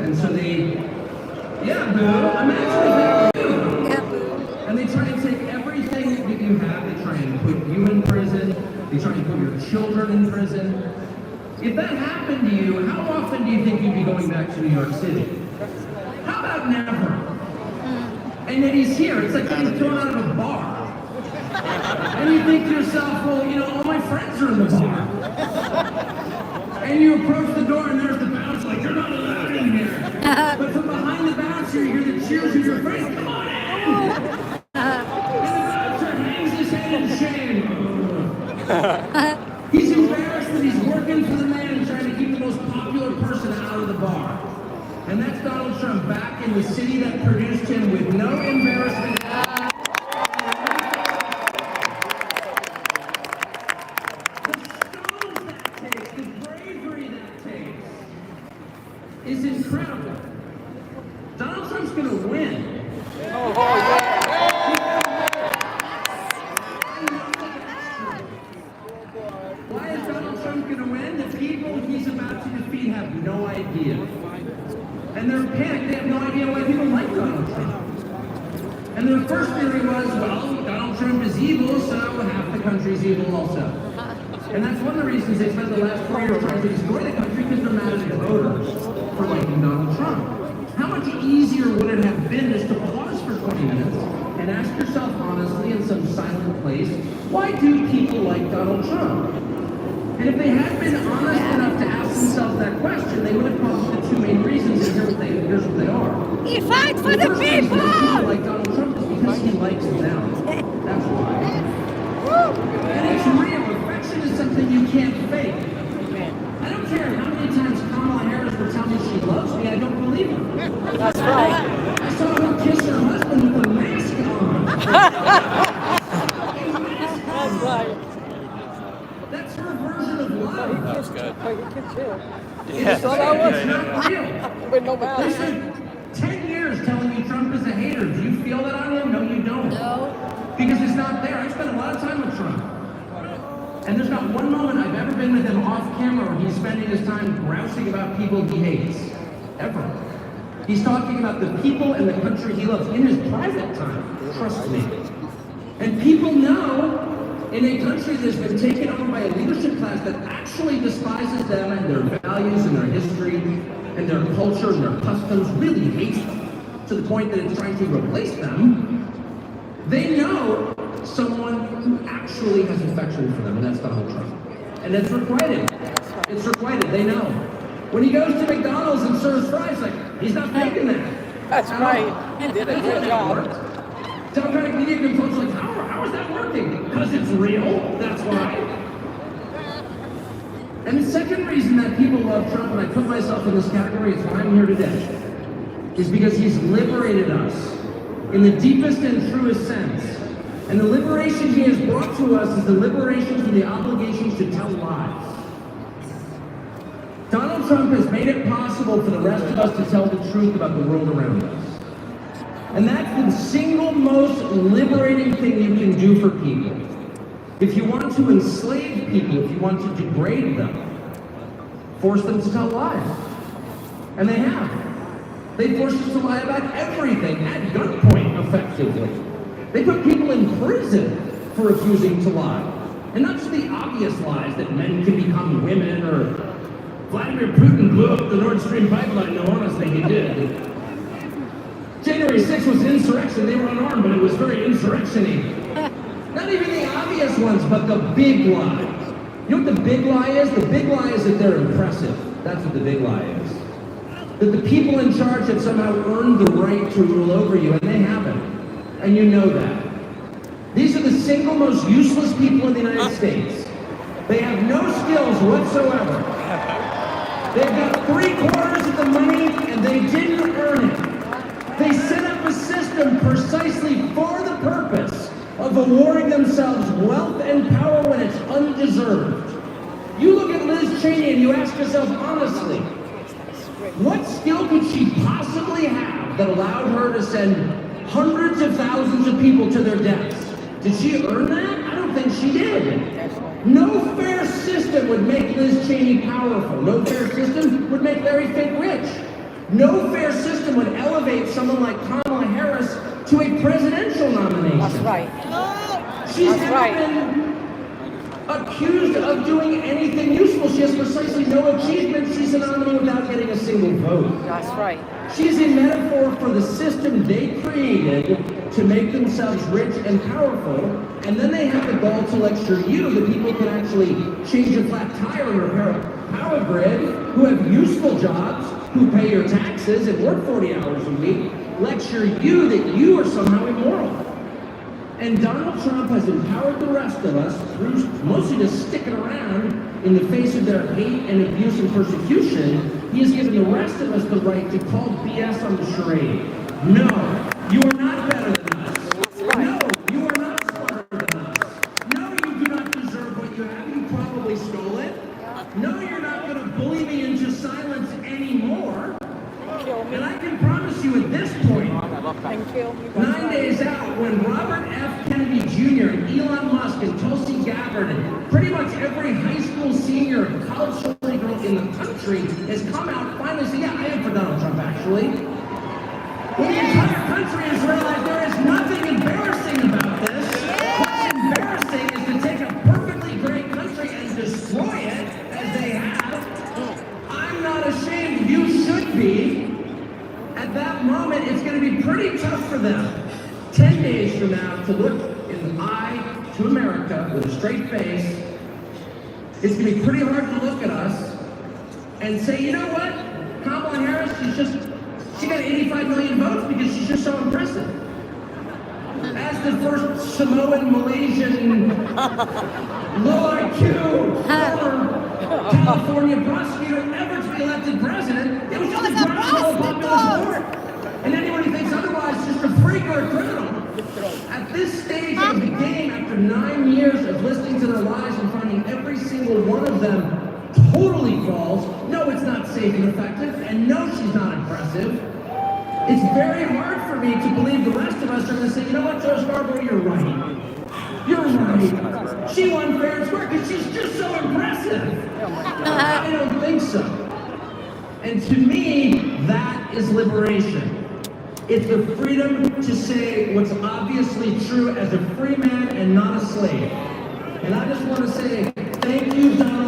And so they, yeah, boo, I'm actually boo. Yeah, boo. And they try to take everything that you have, they try and put you in prison, they try and put your children in prison. If that happened to you, how often do you think you'd be going back to New York City? How about never? And yet he's here. It's like getting thrown out of a bar. And you think to yourself, well, you know, all my friends are in the bar. And you approach the door and there's the bouncer like, you're not allowed in here. But from behind the bouncer, you hear the cheers of your friends, come on in! And the bouncer hangs his head in shame. He's embarrassed that he's working for the man trying to keep the most popular person out of the bar. And that's Donald Trump back in the city that produced him with no embarrassment. Is incredible. Donald Trump's going to win. Oh, yeah. Why is Donald Trump going to win? The people he's about to defeat have no idea. And they're panicked. They have no idea why people like Donald Trump. And their first theory was, well, Donald Trump is evil, so half the country's evil also. And that's one of the reasons they spent the last 4 years trying to destroy the country, because they're mad at the voters for liking Donald Trump. How much easier would it have been just to pause for 20 minutes and ask yourself honestly in some silent place, why do people like Donald Trump? And if they had been honest enough to ask themselves that question, they would have come up with the two main reasons, and here's what they are. He fights for the people! People like Donald Trump is because he likes them. That's why. And it's real. Affection is something you can't fake. I don't care how many times Kamala Harris will tell me she loves me, I don't believe her. That's right. I saw her kiss her husband with a mask on. That's right. That's her version of love. That was good. It's not real. With no They mask. spent 10 years telling you Trump is a hater. Do you feel that on him? No, you don't. No. Because it's not there. I spent a lot of time with Trump. And there's not one moment I've ever been with him off camera where he's spending his time grousing about people he hates. Ever. He's talking about the people and the country he loves in his private time. Trust me. And people know in a country that's been taken over by a leadership class that actually despises them and their values and their history and their culture and their customs, really hates them to the point that it's trying to replace them, they know someone who actually has affection for them, and that's Donald Trump. And it's requited. It's requited. They know. When he goes to McDonald's and serves fries, like, he's not faking that. That's right. He did a good job. Democratic media controls like, how is that working? Because it's real. That's why. And the second reason that people love Trump, and I put myself in this category, it's why I'm here today, is because he's liberated us in the deepest and truest sense. And the liberation he has brought to us is the liberation from the obligation to tell lies. Donald Trump has made it possible for the rest of us to tell the truth about the world around us. And that's the single most liberating thing you can do for people. If you want to enslave people, if you want to degrade them, force them to tell lies. And they have. They force us to lie about everything at gunpoint, effectively. They put people in prison for refusing to lie. And not just the obvious lies that men can become women or Vladimir Putin blew up the Nord Stream pipeline. No, honestly, he did. January 6th was insurrection. They were unarmed, but it was very insurrection-y. Not even the obvious ones, but the big lie. You know what the big lie is? The big lie is that they're impressive. That's what the big lie is. That the people in charge have somehow earned the right to rule over you, and they haven't. And you know that. These are the single most useless people in the United States. They have no skills whatsoever. They've got 3/4 of the money, and they didn't earn it. They set up a system precisely for the purpose of awarding themselves wealth and power when it's undeserved. You look at Liz Cheney and you ask yourself honestly, what skill could she possibly have that allowed her to send hundreds of thousands of people to their deaths? Did she earn that? I don't think she did. No fair system would make Liz Cheney powerful. No fair system would make Larry Fink rich. No fair system would elevate someone like Kamala Harris to a presidential nomination. That's right. She's That's never right. been accused of doing anything useful. She has precisely no achievement. She's a nominee without getting a single vote. That's right. She's a metaphor for the system they created to make themselves rich and powerful, and then they have the gall to lecture you, the people who can actually change a flat tire and repair a power grid, who have useful jobs, who pay your taxes and work 40 hours a week, lecture you that you are somehow immoral. And Donald Trump has empowered the rest of us through mostly just sticking around in the face of their hate and abuse and persecution. He has given the rest of us the right to call BS on the charade. No, you are not better than us. No, you are not smarter than us. No, you do not deserve what you have. You probably stole it. No, you're not going to bully me into silence anymore. Kill me. And I can promise you at this point, And kill me. 9 days out, when Robert F. Kennedy Jr. and Elon Musk and Tulsi Gabbard and pretty much every high school senior and college girl in the country has come out finally saying, yeah, I am for Donald Trump, actually. When the entire country has realized there is nothing embarrassing about this. What's embarrassing is to take a perfectly great country and destroy it, as they have. I'm not ashamed. You should be. At that moment, it's going to be pretty tough for them 10 days from now to look in the eye to America with a straight face. It's going to be pretty hard to look at us and say, you know what? Kamala Harris, she got 85 million votes because she's just so impressive. As the first Samoan, Malaysian, low IQ, former California prosecutor ever to be elected president, it was just a groundswell of popular support. And anyone who thinks otherwise is just a freak or a criminal. At this stage of the game, after 9 years of listening to their lies and finding every single one of them totally false, no, it's not safe and effective, and no, she's not impressive. It's very hard for me to believe the rest of us are going to say, you know what, Joe Scarborough, you're right. You're right. She won fair and square because she's just so impressive. I don't think so. And to me, that is liberation. It's the freedom to say what's obviously true as a free man and not a slave. And I just want to say thank you, Donald